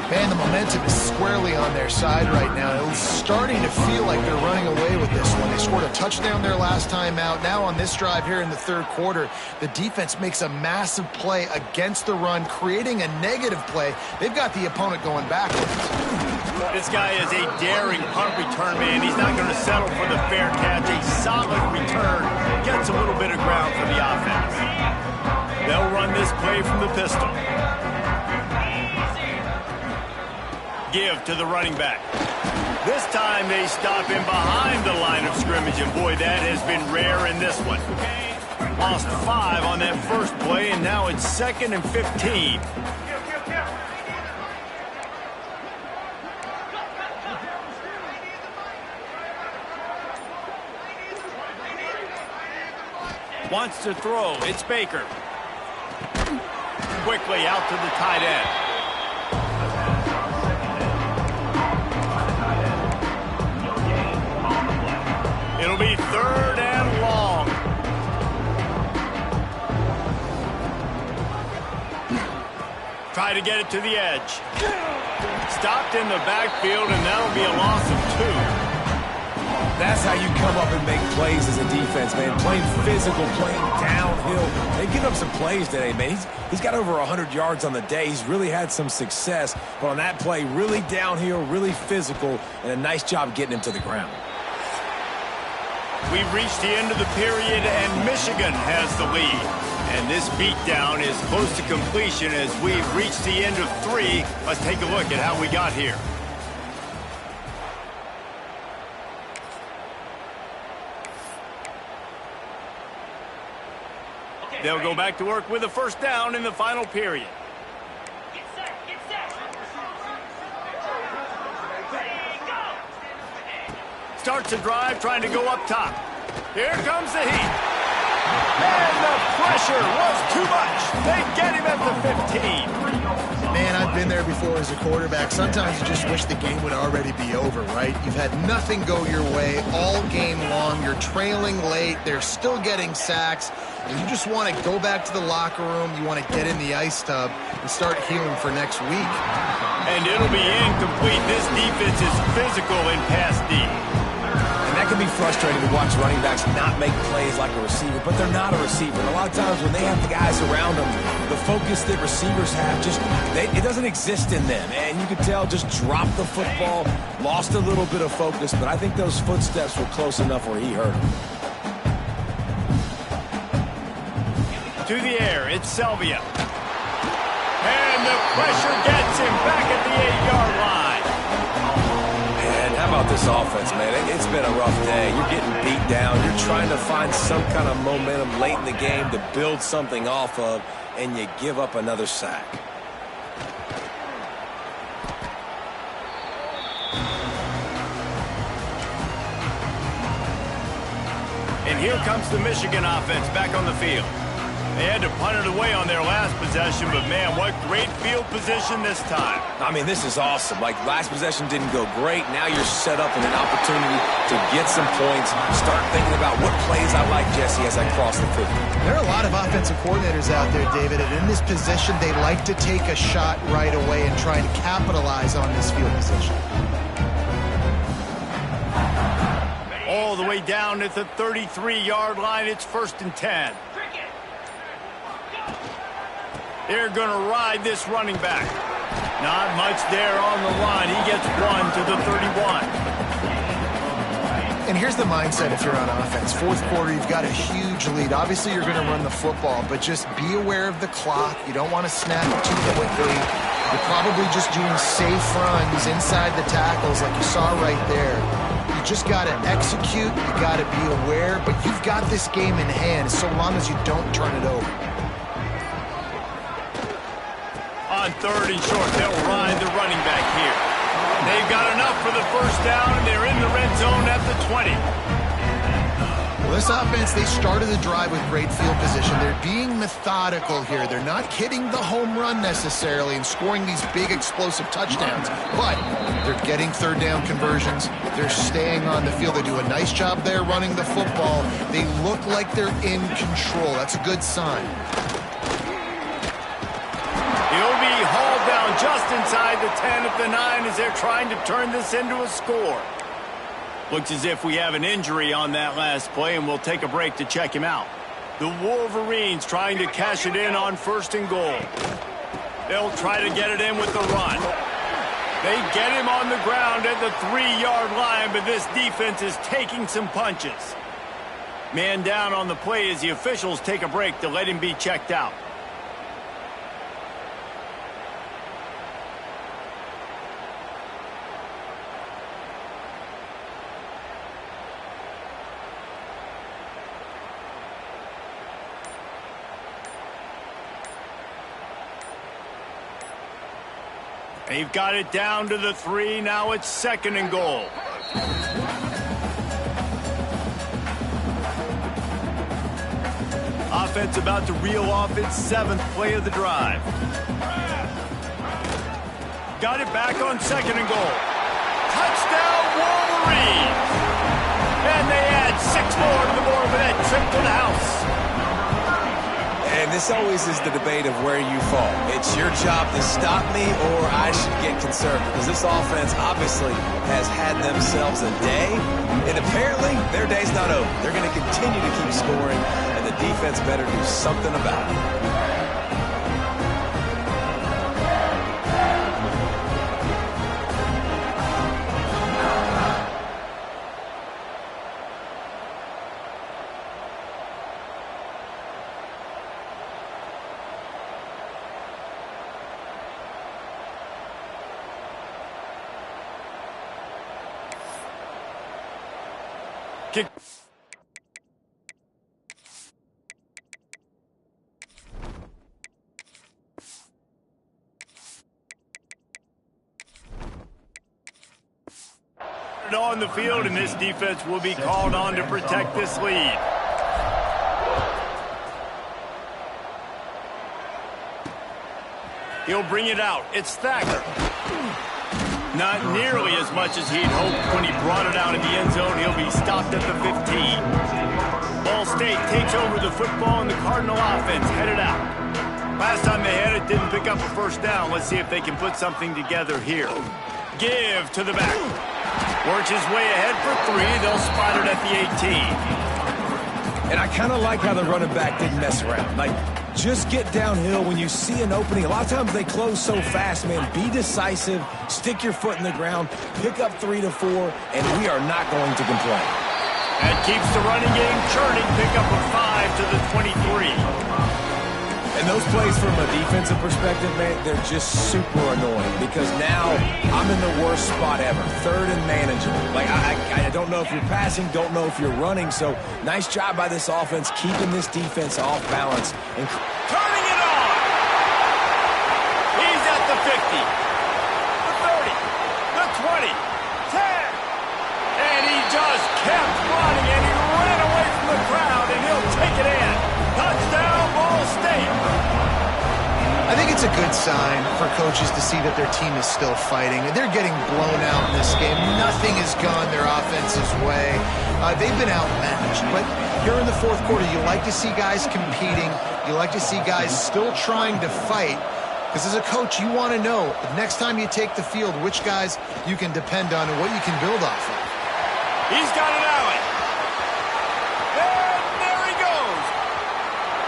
Man, the momentum is squarely on their side right now. It's starting to feel like they're running away with this one. They scored a touchdown their last time out. Now on this drive here in the third quarter, the defense makes a massive play against the run, creating a negative play. They've got the opponent going backwards. This guy is a daring punt return man. He's not going to settle for the fair catch. A solid return gets a little bit of ground for the offense. They'll run this play from the pistol. Give to the running back. This time they stop him behind the line of scrimmage, and boy, that has been rare in this one. Lost 5 on that first play, and now it's 2nd and 15. Wants to throw. It's Baker. Quickly out to the tight end. It'll be 3rd and long. Try to get it to the edge. Stopped in the backfield, and that'll be a loss of 2. That's how you come up and make plays as a defense, man. Playing physical, playing downhill. They give up some plays today, man. He's got over 100 yards on the day. He's really had some success. But on that play, really downhill, really physical, and a nice job getting him to the ground. We've reached the end of the period, and Michigan has the lead. And this beatdown is close to completion as we've reached the end of 3. Let's take a look at how we got here. They'll go back to work with a first down in the final period. Get set, get set. Ready, go. Starts the drive, trying to go up top. Here comes the heat. And the pressure was too much. They get him at the 15. Man, I've been there before as a quarterback. Sometimes you just wish the game would already be over, right? You've had nothing go your way all game long. You're trailing late. They're still getting sacks. And you just want to go back to the locker room. You want to get in the ice tub and start healing for next week. And it'll be incomplete. This defense is physical in pass D. And that can be frustrating to watch running backs not make plays like a receiver, but they're not a receiver. And a lot of times when they have the guys around them, the focus that receivers have, it doesn't exist in them. And you can tell, just dropped the football, lost a little bit of focus, but I think those footsteps were close enough where he hurt him. To the air, it's Selvia. And the pressure gets him back at the 8-yard line. And how about this offense, man? It's been a rough day. You're getting beat down. You're trying to find some kind of momentum late in the game to build something off of, and you give up another sack. And here comes the Michigan offense back on the field. They had to punt it away on their last possession, but man, what great field position this time. I mean, this is awesome. Like, last possession didn't go great. Now you're set up in an opportunity to get some points. Start thinking about what plays I like, Jesse, as I cross the 50. There are a lot of offensive coordinators out there, David, and in this position, they like to take a shot right away and try and capitalize on this field position. All the way down at the 33-yard line, it's 1st and 10. They're going to ride this running back. Not much there on the line. He gets 1 to the 31. And here's the mindset if you're on offense. 4th quarter, you've got a huge lead. Obviously, you're going to run the football, but just be aware of the clock. You don't want to snap it too quickly. You're probably just doing safe runs inside the tackles like you saw right there. You just got to execute. You got to be aware, but you've got this game in hand so long as you don't turn it over. On 3rd and short, they'll ride the running back here. They've got enough for the first down, and they're in the red zone at the 20. This offense, they started the drive with great field position. They're being methodical here. They're not hitting the home run necessarily and scoring these big explosive touchdowns, but they're getting third down conversions. They're staying on the field. They do a nice job there running the football. They look like they're in control. That's a good sign. He'll be hauled down just inside the 10 at the 9 as they're trying to turn this into a score. Looks as if we have an injury on that last play, and we'll take a break to check him out. The Wolverines trying to cash it in on 1st and goal. They'll try to get it in with the run. They get him on the ground at the 3-yard line, but this defense is taking some punches. Man down on the play as the officials take a break to let him be checked out. They've got it down to the 3. Now it's 2nd and goal. Offense about to reel off its 7th play of the drive. Got it back on 2nd and goal. Touchdown Wolverines! And they add 6 more to the board with that trip to the house. And this always is the debate of where you fall. It's your job to stop me or I should get concerned, because this offense obviously has had themselves a day, and apparently their day's not over. They're going to continue to keep scoring, and the defense better do something about it. Kick. On the field, and this defense will be called on to protect this lead. He'll bring it out. It's Thacker. Not nearly as much as he'd hoped when he brought it out in the end zone. He'll be stopped at the 15. Ball State takes over the football, and the Cardinal offense headed out. Last time they had it, didn't pick up a 1st down. Let's see if they can put something together here. Give to the back. Works his way ahead for 3. They'll spot it at the 18. And I kind of like how the running back didn't mess around. Like, just get downhill when you see an opening. A lot of times they close so fast, man. Be decisive, stick your foot in the ground, pick up 3 to 4, and we are not going to complain. That keeps the running game churning. Pick up a 5 to the 23. And those plays from a defensive perspective, man, they're just super annoying because now I'm in the worst spot ever, 3rd and manageable. Like, I don't know if you're passing, don't know if you're running, so nice job by this offense keeping this defense off balance. And turning it on! He's at the 50, the 30, the 20, 10, and he just kept running, and he ran away from the crowd, and he'll take it in. Touchdown, Ball State! I think it's a good sign for coaches to see that their team is still fighting. They're getting blown out in this game. Nothing has gone their offense's way. They've been outmatched. But here in the 4th quarter, you like to see guys competing. You like to see guys still trying to fight. Because as a coach, you want to know the next time you take the field, which guys you can depend on and what you can build off of. He's got it out. And there he goes.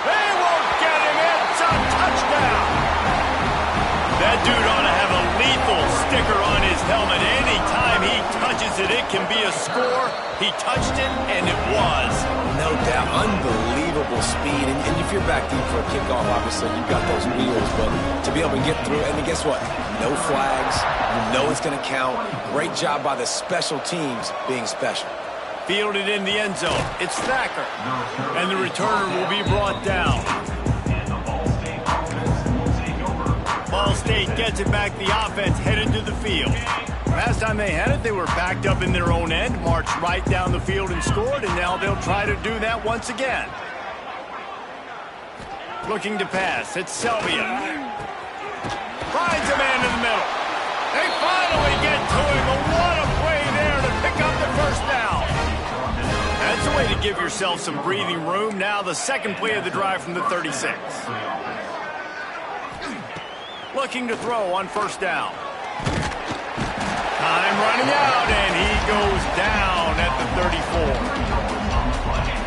They won't get him. It's a touchdown. That dude ought to have a lethal sticker on his helmet. Anytime he touches it, it can be a score. He touched it, and it was. no doubt, unbelievable speed. And if you're back deep for a kickoff, obviously you've got those wheels. But to be able to get through, and then guess what? No flags. You know it's going to count. Great job by the special teams being special. Fielded in the end zone. It's Thacker. And the returner will be brought down. Ball State gets it back. The offense headed to the field. Last time they had it, they were backed up in their own end, marched right down the field and scored, and now they'll try to do that once again. Looking to pass. It's Selvia. Finds a man in the middle. They finally get to him. And what a play there to pick up the first down. That's a way to give yourself some breathing room. Now the second play of the drive from the 36. Looking to throw on first down. Time running out, and he goes down at the 34.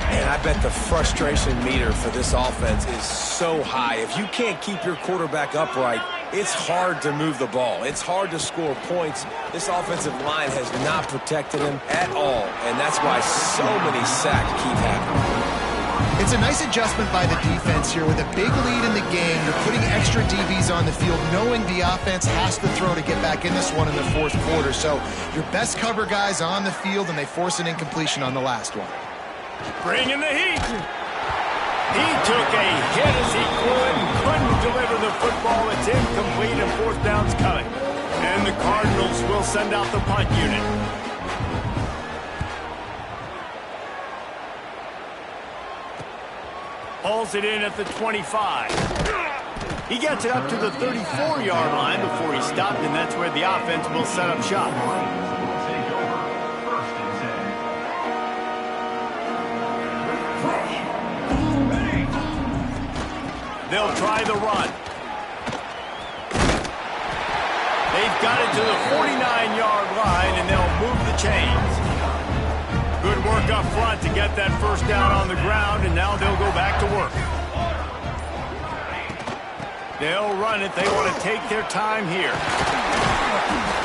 And I bet the frustration meter for this offense is so high. If you can't keep your quarterback upright, it's hard to move the ball. It's hard to score points. This offensive line has not protected him at all, and that's why so many sacks keep happening. It's a nice adjustment by the defense here. With a big lead in the game, they're putting extra DBs on the field, knowing the offense has to throw to get back in this one in the fourth quarter. So your best cover guys on the field, and they force an incompletion on the last one. Bringing the heat. He took a hit as he couldn't deliver the football. It's incomplete, and fourth down's coming. And the Cardinals will send out the punt unit. Hauls it in at the 25. He gets it up to the 34-yard line before he stopped, and that's where the offense will set up shop. They'll try the run. They've got it to the 49-yard line, and they'll move the chains. Good work up front to get that first down on the ground, and now they'll go back to work. They'll run it. They want to take their time here.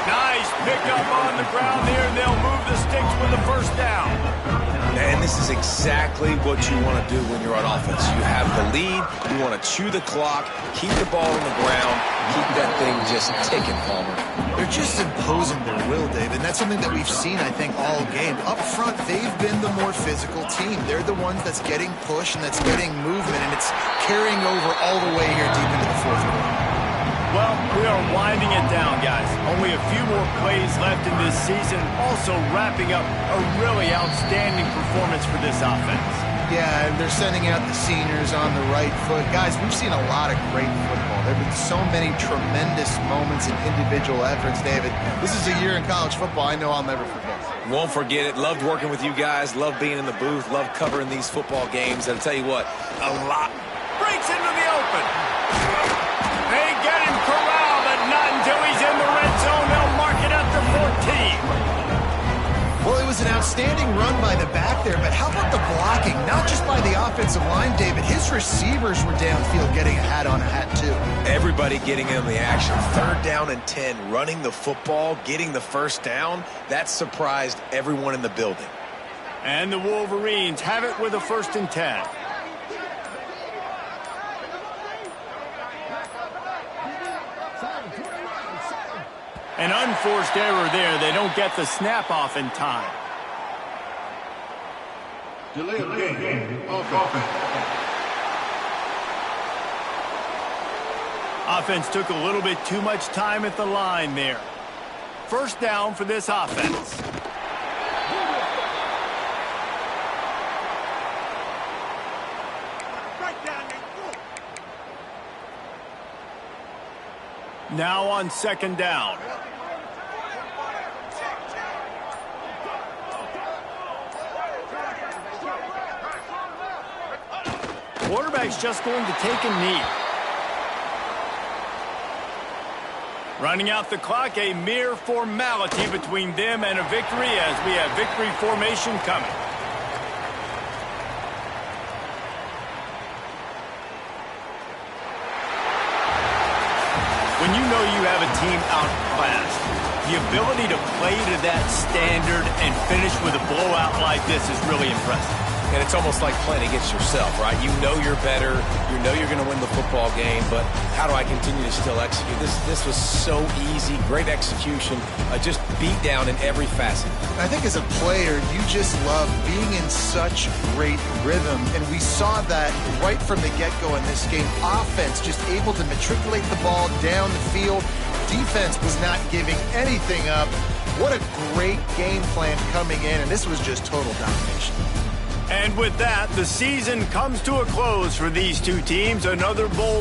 Nice pickup on the ground here, and they'll move the sticks with the first down. And this is exactly what you want to do when you're on offense. You have the lead. You want to chew the clock, keep the ball on the ground, keep that thing just ticking, Palmer. They're just imposing their will, David. And that's something that we've seen, I think, all game. Up front, they've been the more physical team. They're the ones that's getting push and that's getting movement, and it's carrying over all the way here deep into the fourth quarter. Well, we are winding it down, guys. Only a few more plays left in this season. Also wrapping up a really outstanding performance for this offense. Yeah, and they're sending out the seniors on the right foot. Guys, we've seen a lot of great football. There have been so many tremendous moments and individual efforts, David. This is a year in college football I know I'll never forget. Won't forget it. Loved working with you guys. Loved being in the booth. Loved covering these football games. And I'll tell you what, a lot. Breaks into the open. They get him corralled, but not until he's in the red zone. They'll mark it at the 14. Well, it was an outstanding run by the back there, but how about the blocking? Not just by the offensive line, David. His receivers were downfield getting a hat on a hat, too. Everybody getting in the action. 3rd down and 10, running the football, getting the first down. That surprised everyone in the building. And the Wolverines have it with a 1st and 10. An unforced error there. They don't get the snap off in time. Delay of game. Offense. Offense took a little bit too much time at the line there. First down for this offense. Now on 2nd down. Quarterback's just going to take a knee. Running out the clock, a mere formality between them and a victory as we have victory formation coming. When you know you have a team outclassed, the ability to play to that standard and finish with a blowout like this is really impressive. And it's almost like playing against yourself, right? You know you're better. You know you're going to win the football game, but how do I continue to still execute? This was so easy, great execution, just beat down in every facet. I think as a player, you just love being in such great rhythm, and we saw that right from the get-go in this game. Offense just able to matriculate the ball down the field. Defense was not giving anything up. What a great game plan coming in, and this was just total domination. And with that, the season comes to a close for these two teams. Another bowl